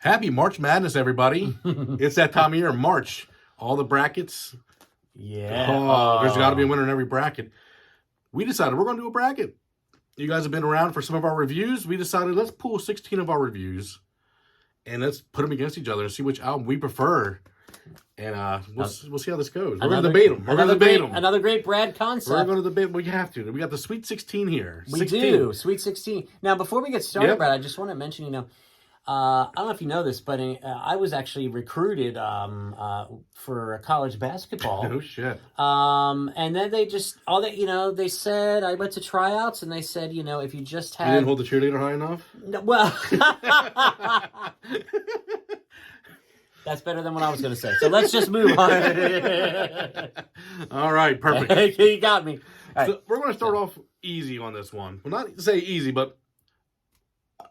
Happy March Madness, everybody. It's that time of year, March. All the brackets. Yeah. Oh, there's got to be a winner in every bracket. We decided we're going to do a bracket. You guys have been around for some of our reviews. We decided let's pull 16 of our reviews and let's put them against each other and see which album we prefer. And we'll see how this goes. We're going to debate them. We're going to debate them. Another great Brad concept. We're going to debate. We have to. We got the Sweet 16 here. We do. Sweet 16. Now, before we get started, Brad, I just want to mention, I don't know if you know this, but I was actually recruited for college basketball. Oh, shit. And then they just, they said, I went to tryouts, and they said, if you just had... You didn't hold the cheerleader high enough? No, well... That's better than what I was going to say. So let's just move on. All right, perfect. You got me. All So right. we're going to start off easy on this one. Well, not to say easy, but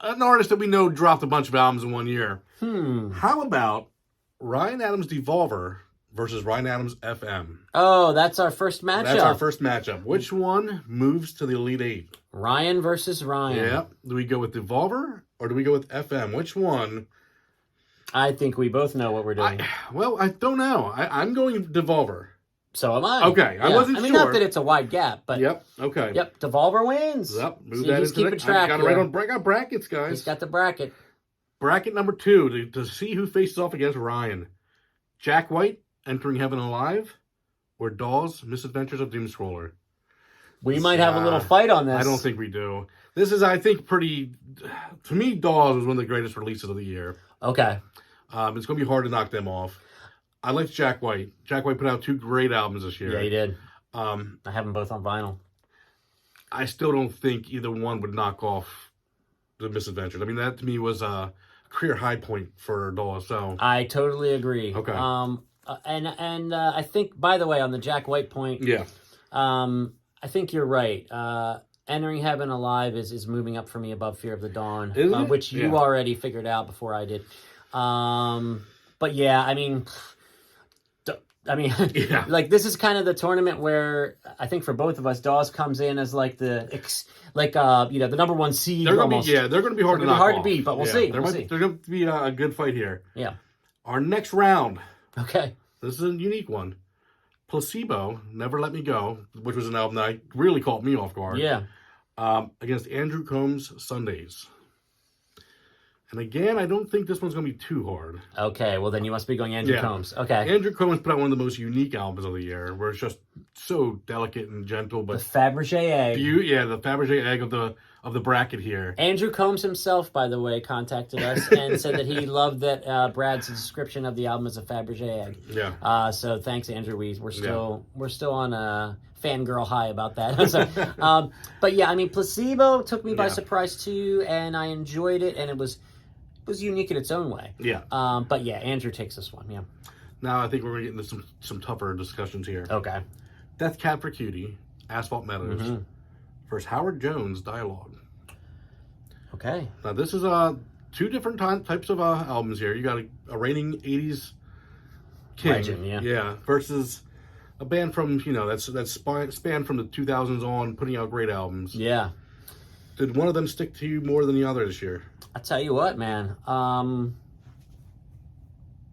an artist that we know dropped a bunch of albums in one year. How about Ryan Adams' Devolver versus Ryan Adams' FM? Oh, that's our first matchup. That's our first matchup. Which one moves to the Elite Eight? Ryan versus Ryan. Yeah. Do we go with Devolver or do we go with FM? Which one? I think we both know what we're doing. I don't know. I'm going Devolver. So am I. Okay, I wasn't sure. Not that it's a wide gap, but... Yep, okay. Yep, Devolver wins. Yep, move See, that he's into keeping track I got brackets, guys. He's got the bracket. Bracket number 2 to see who faces off against Ryan. Jack White, Entering Heaven Alive, or Dawes, Misadventures of Doom Scroller. We might have a little fight on this. I don't think we do. This is, I think, pretty... To me, Dawes was one of the greatest releases of the year. Okay. It's going to be hard to knock them off. I liked Jack White. Jack White put out 2 great albums this year. Yeah, he did. I have them both on vinyl. I still don't think either one would knock off the Misadventures. I mean, that to me was a career high point for Dawes. So I totally agree. Okay. And I think, by the way, on the Jack White point, yeah, I think you're right. Entering Heaven Alive is moving up for me above Fear of the Dawn, which you already figured out before I did. But yeah, I mean, like this is kind of the tournament where I think for both of us, Dawes comes in as like the number 1 seed. They're going to be hard to knock hard off. to beat, but we'll see. There's going to be a good fight here. Yeah. Our next round. Okay. This is a unique one. Placebo, Never Let Me Go, which was an album that really caught me off guard. Yeah. Against Andrew Combs' Sundays. And again, I don't think this one's going to be too hard. Okay, well then you must be going Andrew Combs. Okay. Andrew Combs put out one of the most unique albums of the year, where it's just so delicate and gentle. But the Fabergé egg. The Fabergé egg of the bracket here. Andrew Combs himself, by the way, contacted us and said that he loved that Brad's description of the album as a Fabergé egg. Yeah. So thanks, Andrew. We're still on a fangirl high about that. So, but yeah, I mean, Placebo took me by surprise too, and I enjoyed it, and it was unique in its own way. Yeah. But yeah, Andrew takes this one. Yeah. Now I think we're going to get into some tougher discussions here. Okay. Death Cab for Cutie, Asphalt Meadows, versus Howard Jones, Dialogue. Okay. Now this is 2 different types of albums here. You got a reigning 80s king. Legend, yeah. Yeah, versus a band from, that's spanned from the 2000s on, putting out great albums. Yeah. Did one of them stick to you more than the other this year? I'll tell you what, man.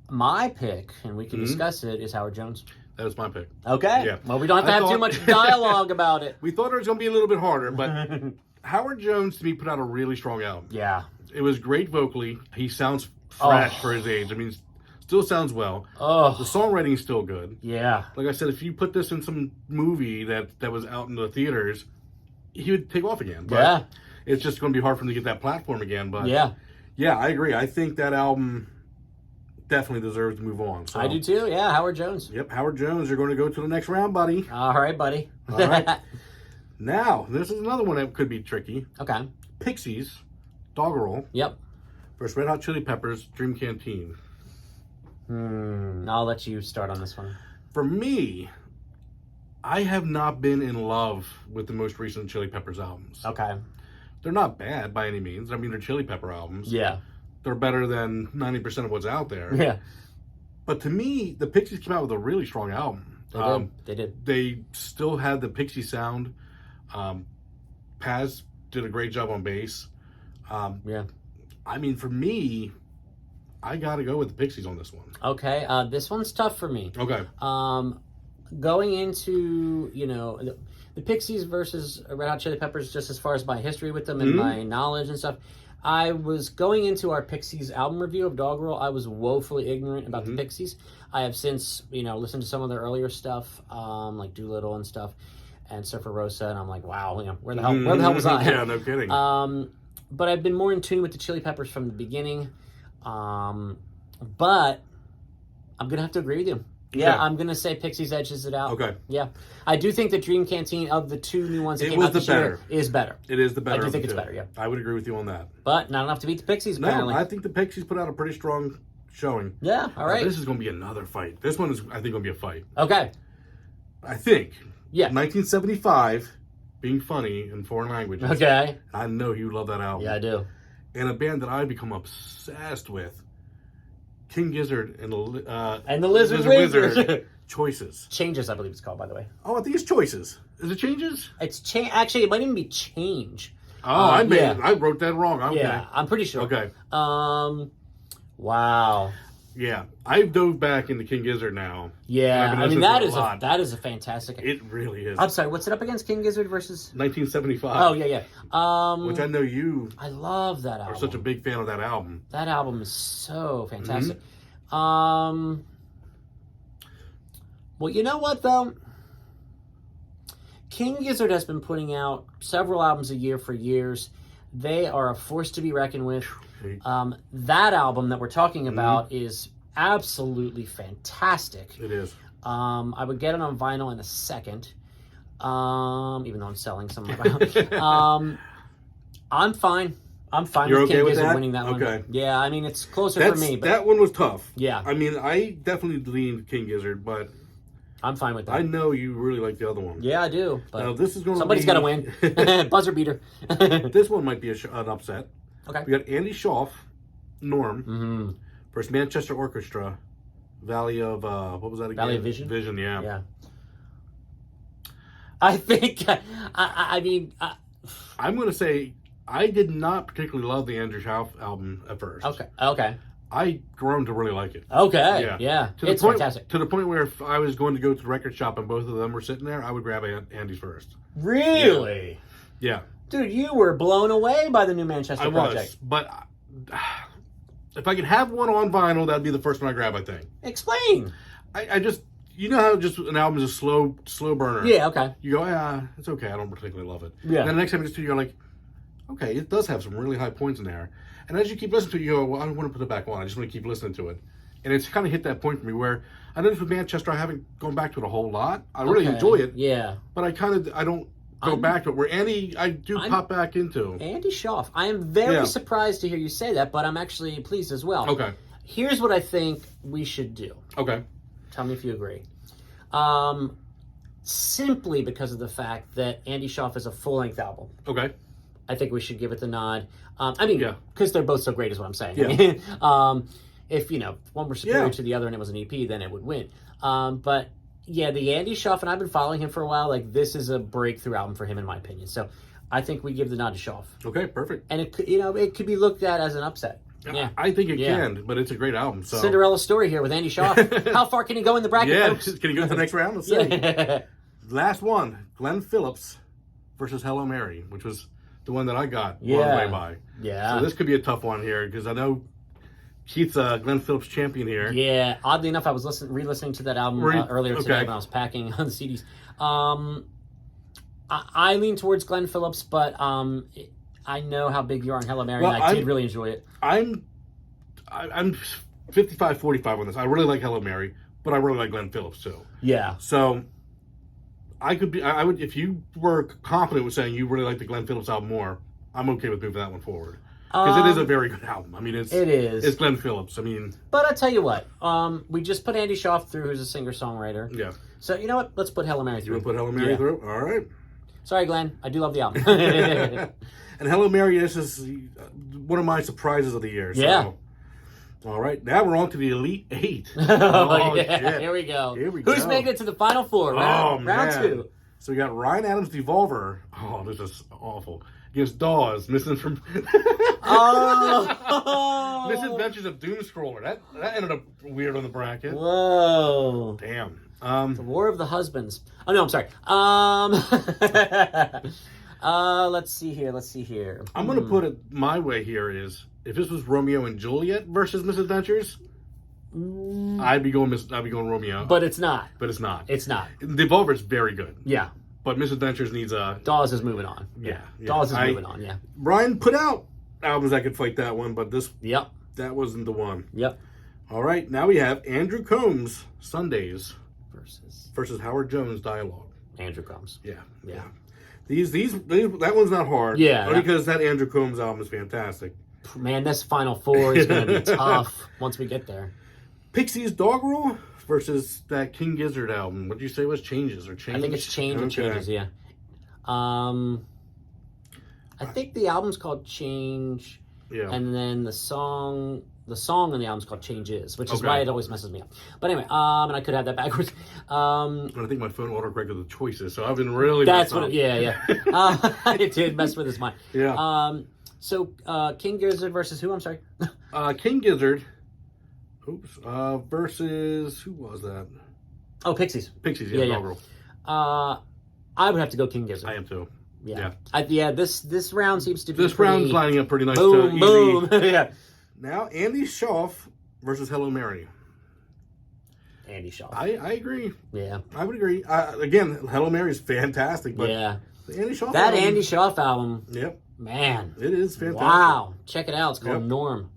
My pick, and we can discuss it, is Howard Jones. That is my pick. Okay. Yeah. Well, we don't have to have too much dialogue about it. We thought it was going to be a little bit harder, but Howard Jones, to me, put out a really strong album. Yeah. It was great vocally. He sounds fresh for his age. I mean, still sounds well. Oh. The songwriting is still good. Yeah. Like I said, if you put this in some movie that was out in the theaters, he would take off again. But it's just going to be hard for him to get that platform again. But yeah, I agree. I think that album definitely deserves to move on. So, I do too. Yeah, Howard Jones. Yep, Howard Jones. You're going to go to the next round, buddy. All right, buddy. All right. Now, this is another one that could be tricky. Okay. Pixies, Doggerel. Yep. Versus Red Hot Chili Peppers, Dream Canteen. I'll let you start on this one. For me, I have not been in love with the most recent Chili Peppers albums. Okay. They're not bad by any means. I mean, they're Chili Pepper albums. Yeah. They're better than 90% of what's out there. Yeah. But to me, the Pixies came out with a really strong album. They did. They still had the Pixie sound. Paz did a great job on bass. Yeah. I mean, for me, I got to go with the Pixies on this one. Okay, this one's tough for me. Okay. Going into, the Pixies versus Red Hot Chili Peppers, just as far as my history with them and my knowledge and stuff, I was going into our Pixies album review of Doggerel. I was woefully ignorant about the Pixies. I have since, listened to some of their earlier stuff, like Doolittle and stuff, and Surfer Rosa, and I'm like, wow, where the hell was I? Yeah, no kidding. But I've been more in tune with the Chili Peppers from the beginning. But I'm gonna have to agree with you. Yeah, I'm gonna say Pixies edges it out. Okay. Yeah, I do think the Dream Canteen of the two new ones that It came was out the this year better. is better. It is the better. I do of think the it's two. better. Yeah, I would agree with you on that. but not enough to beat the Pixies. Apparently. No, I think the Pixies put out a pretty strong showing. Yeah. All right. This is going to be another fight. This one is, I think, going to be a fight. Okay. I think. Yeah. 1975, being funny in foreign languages. Okay. I know you love that album. Yeah, I do. And a band that I've become obsessed with, King Gizzard and And the Lizard Wizard. Choices. Changes, I believe it's called, by the way. Oh, I think it's Choices. Is it Changes? It's Actually, it might even be Change. Oh, I yeah. wrote that wrong. Okay. Yeah, I'm pretty sure. Okay. Wow. Yeah, I've dove back into King Gizzard now. Yeah, I mean that is a fantastic. It really is. I'm sorry, what's it up against? King Gizzard versus 1975. Oh yeah. Which I know you I love that album. are such a big fan of that album. That album is so fantastic. Well, you know what though? King Gizzard has been putting out several albums a year for years. They are a force to be reckoned with. That album that we're talking about is absolutely fantastic. It is. I would get it on vinyl in a second, even though I'm selling some around. I'm fine. I'm fine You're with okay King with Gizzard that? winning that one. Okay. Yeah, I mean, it's closer for me. But that one was tough. Yeah. I mean, I definitely leaned King Gizzard, but I'm fine with that. I know you really like the other one. Yeah, I do. But now, this is going somebody's got to win. Buzzer beater. This one might be an upset. Okay. We got Andy Schauf, Norm, versus Manchester Orchestra, Valley of, what was that again? Valley of Vision? Vision, yeah. Yeah. I think, I mean... I'm going to say, I did not particularly love the Andrew Schauf album at first. Okay. I grown to really like it. Okay, yeah. It's fantastic. To the point where if I was going to go to the record shop and both of them were sitting there, I would grab Andy's first. Really? Yeah. Dude, you were blown away by the new Manchester project. I was, but if I could have one on vinyl, that'd be the first one I grab, I think. Explain. I just, you know how just an album is a slow burner? Yeah, okay. You go, yeah, it's okay, I don't particularly love it. Yeah. And then the next time you listen to it, you're like, okay, it does have some really high points in there. And as you keep listening to it, you go, well, I don't want to put it back on. I just want to keep listening to it. And it's kind of hit that point for me where I noticed with Manchester, I haven't gone back to it a whole lot. I really enjoy it. Yeah. But I don't go back to it. Where Andy, I do pop back into. Andy Schauf. I am very surprised to hear you say that, but I'm actually pleased as well. Okay. Here's what I think we should do. Okay. Tell me if you agree. Simply because of the fact that Andy Schauf is a full-length album. Okay. I think we should give it the nod. Because they're both so great is what I'm saying. Yeah. If, one were superior to the other and it was an EP, then it would win. But, yeah, the Andy Schauf, and I've been following him for a while, like, this is a breakthrough album for him, in my opinion. So I think we give the nod to Schauf. Okay, perfect. And, it could be looked at as an upset. Yeah. I think it can, but it's a great album. So. Cinderella story here with Andy Schauf. How far can he go in the bracket, folks? Can he go to the next round? Let's see. Last one, Glenn Phillips versus Hello Mary, which was the one that I got blown away by. Yeah. So this could be a tough one here because I know Keith's Glenn Phillips champion here. Yeah. Oddly enough, I was re-listening to that album earlier today when I was packing on the CDs. I lean towards Glenn Phillips, but I know how big you are on Hello Mary, and I did really enjoy it. I'm 55-45 on this. I really like Hello Mary, but I really like Glenn Phillips too. Yeah. So I would, if you were confident with saying you really like the Glenn Phillips album more, I'm okay with moving that one forward. Because it is a very good album. I mean, it is. It's Glenn Phillips. I mean. But I'll tell you what, we just put Andy Schauf through, who's a singer-songwriter. Yeah. So, you know what? Let's put Hello Mary through. You want to put Hello Mary through? All right. Sorry, Glenn. I do love the album. And Hello Mary, this is one of my surprises of the year. So. Yeah. All right, now we're on to the Elite Eight. Shit. Here we go. Who's making it to the Final Four? Round 2. So we got Ryan Adams' Devolver. Oh, this is awful. against Dawes, missing from Oh! Misadventures of Doomscroller. That ended up weird on the bracket. Whoa. Damn. The War of the Husbands. Oh, no, I'm sorry. Let's see here. I'm going to put it my way here is, if this was Romeo and Juliet versus Misadventures, I'd be going Romeo. But it's not. But it's not. It's not. Devolver's very good. Yeah. But Misadventures needs a... Dawes is moving on. Yeah. Dawes is moving on, yeah. Brian put out albums that could fight that one, but Yep. that wasn't the one. Yep. All right, now we have Andrew Combs, Sundays, Versus Howard Jones, Dialogue. Andrew Combs. Yeah. Yeah. These that one's not hard. Yeah. Only because that Andrew Combs album is fantastic. Man, this Final Four is going to be tough once we get there. Pixies Doggerel versus that King Gizzard album. What'd you say was Changes or Change? I think it's Change and Changes, yeah. I think the album's called Change, and then the song on the album's called Changes, which is why it always messes me up. But anyway, and I could have that backwards. I think my phone autocorrected the choices, so I've been really. That's what. Yeah. It did mess with his mind. Yeah. So King Gizzard versus who? I'm sorry. King Gizzard. Oops. Versus who was that? Oh, Pixies. Pixies. Yeah. Doggerel. I would have to go King Gizzard. I am too. Yeah. This round seems to be. This round's lining up pretty nice. Boom. Boom. Yeah. Now, Andy Schaaf versus Hello Mary. Andy Schaaf. I agree. Yeah. I would agree. Again, Hello Mary is fantastic, but the Andy Schaaf that album, Andy Schaaf album. Yep. Man. It is fantastic. Wow. Check it out. It's called Norm.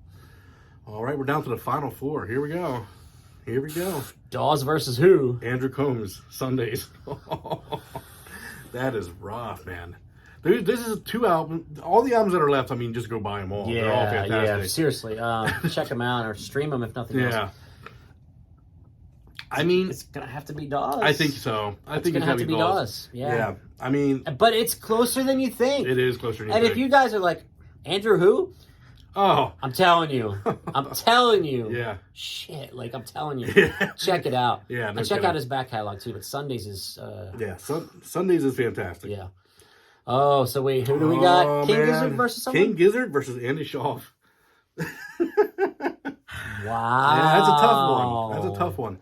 All right, we're down to the final four. Here we go. Dawes versus who? Andrew Combs, Sundays. That is rough, man. This is 2 albums. All the albums that are left, I mean, just go buy them all. They're all fantastic. Yeah, seriously. Check them out or stream them if nothing else. Yeah. I mean, it's going to have to be Dawes. I think so. I think it's going to have to be Dawes. Yeah. I mean. But it's closer than you think. It is closer than you think. And if you guys are like, Andrew who? Oh. I'm telling you. Yeah. Shit, like I'm telling you. Check it out. Yeah. And check out his back catalog too, but Sundays is... Sundays is fantastic. Yeah. Oh, so wait, who do we got? King Gizzard versus someone? King Gizzard versus Andy Schaaf. Wow. Yeah, that's a tough one.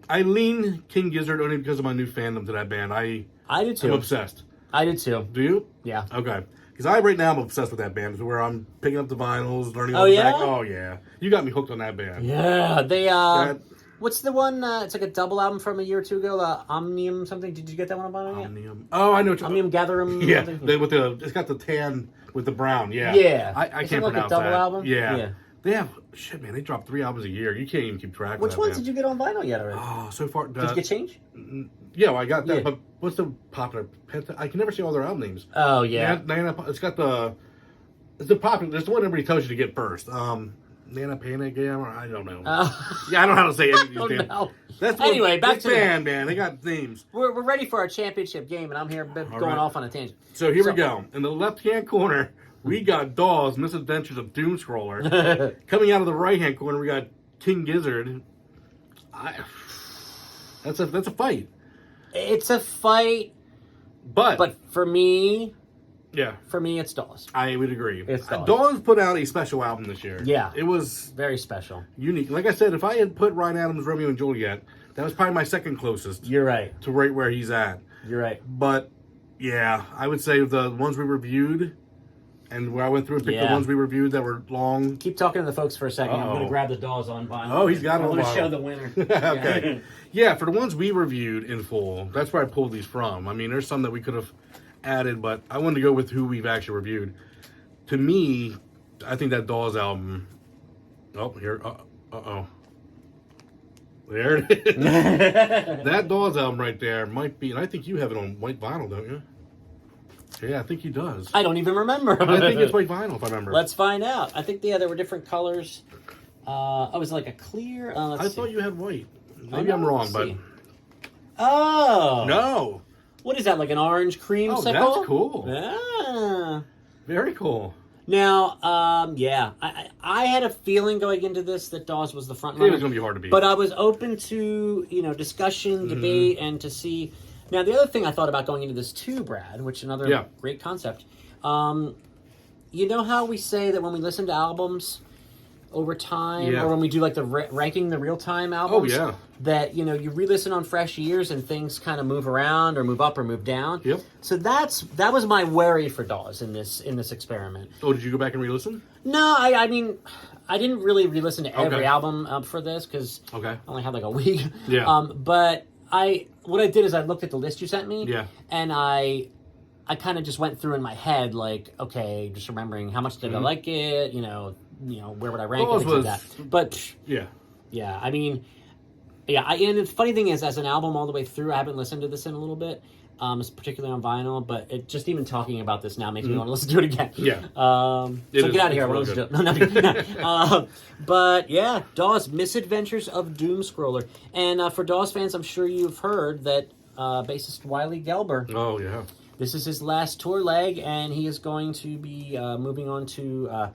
I lean King Gizzard only because of my new fandom to that band. I do too. I'm obsessed. I do too. Do you? Yeah. Okay. Because right now I'm obsessed with that band. It's where I'm picking up the vinyls, learning all the back. Oh, yeah. You got me hooked on that band. Yeah. They, what's the one? It's like a double album from a year or two ago. Omnium something. Did you get that one on vinyl yet? Omnium. Oh, I know. Omnium Gatherum. Yeah. It's got the tan with the brown. Yeah. Yeah. I can't like pronounce a double that. album? Yeah. They have shit, man. They drop 3 albums a year. You can't even keep track. Which of ones did you get on vinyl yet already? Oh, so far. Did you get Change? Yeah, well, I got that. Yeah. But what's the popular? I can never see all their album names. Oh yeah. It's got the. It's the popular. There's the one everybody tells you to get first. Nana Panic, I don't know. Yeah, I don't know how to say it. I don't know. That's anyway, back to band, man. They got names. We're ready for our championship game, and I'm here going off on a tangent. So here we go. In the left-hand corner, we got Dawes, Misadventures of Doomscroller. Coming out of the right-hand corner, we got King Gizzard. That's a fight. It's a fight, but for me, it's Dawes. I would agree. It's Dawes. Dawes put out a special album this year. Yeah, it was very special, unique. Like I said, if I had put Ryan Adams' Romeo and Juliet, that was probably my second closest. You're right. To right where he's at. You're right. But yeah, I would say the ones we reviewed. And where I went through and picked the ones we reviewed that were long. Keep talking to the folks for a second. I'm going to grab the Dawes on vinyl. Oh, he's got it on vinyl. I'm going to show the winner. Okay. Yeah, for the ones we reviewed in full, that's where I pulled these from. I mean, there's some that we could have added, but I wanted to go with who we've actually reviewed. To me, I think that Dawes album... Oh, here. Uh-oh. There it is. That Dawes album right there might be... And I think you have it on white vinyl, don't you? Yeah, I think he does. I don't even remember. I think it's white vinyl, if I remember. Let's find out. I think, there were different colors. It was like a clear... I thought you had white. Maybe I'm wrong, but... Oh! No! What is that, like an orange creamsicle? Oh, that's cool. Ah. Very cool. Now, I had a feeling going into this that Dawes was the front runner. It was going to be hard to beat. But I was open to, discussion, debate, and to see... Now, the other thing I thought about going into this too, Brad, which is another great concept, You know how we say that when we listen to albums over time, Yeah. or when we do like the ranking the real time albums, yeah. that you re-listen on fresh ears and things kind of move around or move up or move down. Yep. So that was my worry for Dawes in this experiment. Oh, did you go back and re-listen? No, I mean, I didn't really re-listen to every Okay. album for this because Okay. I only had like a week. Yeah. But what I did is I looked at the list you sent me. Yeah. And I kind of just went through in my head, like, okay, just remembering how much did I like it, where would I rank it, things like that. But Yeah. I mean, and the funny thing is, as an album all the way through, I haven't listened to this in a little bit, it's particularly on vinyl, but it just even talking about this now makes me want to listen to it again. Yeah. So get out of here. I want to listen to it. No. But yeah, Dawes, Misadventures of Doom Scroller. And for Dawes fans, I'm sure you've heard that bassist Wiley Gelber, Oh, yeah. this is his last tour leg, and he is going to be moving on to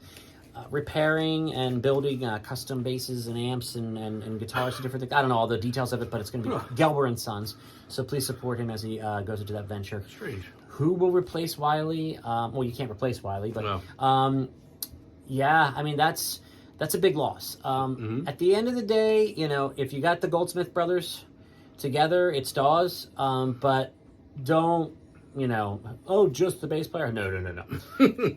repairing and building custom basses and amps and guitars and different things. I don't know all the details of it, but it's going to be Gelber and Sons. So please support him as he goes into that venture. Strange. Who will replace Wiley? Well, you can't replace Wiley, but No. yeah, I mean that's a big loss. At the end of the day, if you got the Goldsmith brothers together, it's Dawes. But don't. Just the bass player? No.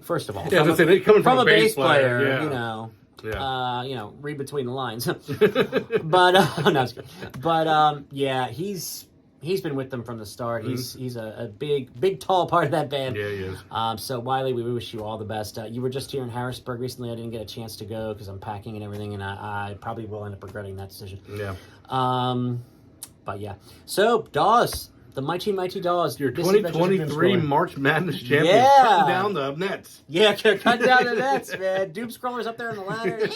First of all, Yeah, I was gonna say, they coming from a bass player, yeah. Yeah. read between the lines. But no, it's good. But yeah, he's been with them from the start. He's a big tall part of that band. Yeah, he is. So Wiley, we wish you all the best. You were just here in Harrisburg recently. I didn't get a chance to go because I'm packing and everything, and I probably will end up regretting that decision. Yeah. But yeah, so Dawes. The Mighty Dawes. Your Misadventures of Doom 2023 Scroller. March Madness champion. Yeah. Cutting down the nets. Yeah, cut down the nets, man. Doom Scroller's up there on the ladder.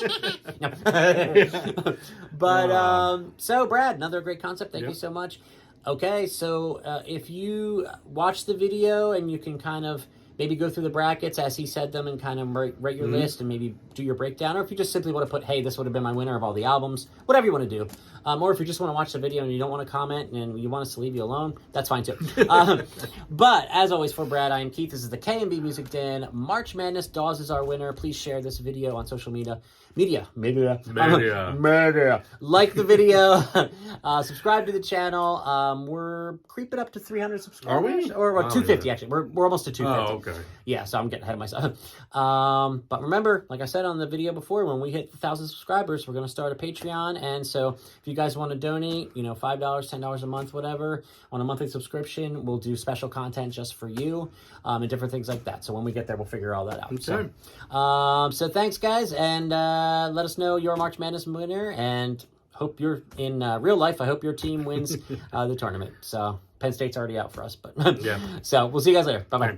No. But, so, Brad, another great concept. Thank you so much. Okay, so if you watch the video and you can kind of maybe go through the brackets as he said them and kind of rate your list and maybe do your breakdown, or if you just simply want to put, hey, this would have been my winner of all the albums, whatever you want to do. Or if you just want to watch the video and you don't want to comment and you want us to leave you alone, that's fine too. But as always, for Brad, I am Keith. This is the K&B Music Den. March Madness, Dawes is our winner. Please share this video on social media. Media. Like the video. Subscribe to the channel. We're creeping up to 300 subscribers. Are we? Or 250, actually. We're almost to 250. Oh, okay. Yeah, so I'm getting ahead of myself. But remember, like I said on the video before, when we hit 1,000 subscribers, we're going to start a Patreon. And so if you guys want to donate, $5, $10 a month, whatever, on a monthly subscription, we'll do special content just for you and different things like that. So when we get there, we'll figure all that out. Okay. So thanks, guys. And let us know your March Madness winner. And hope you're in real life. I hope your team wins the tournament. So Penn State's already out for us. But Yeah. So we'll see you guys later. Bye-bye. Okay.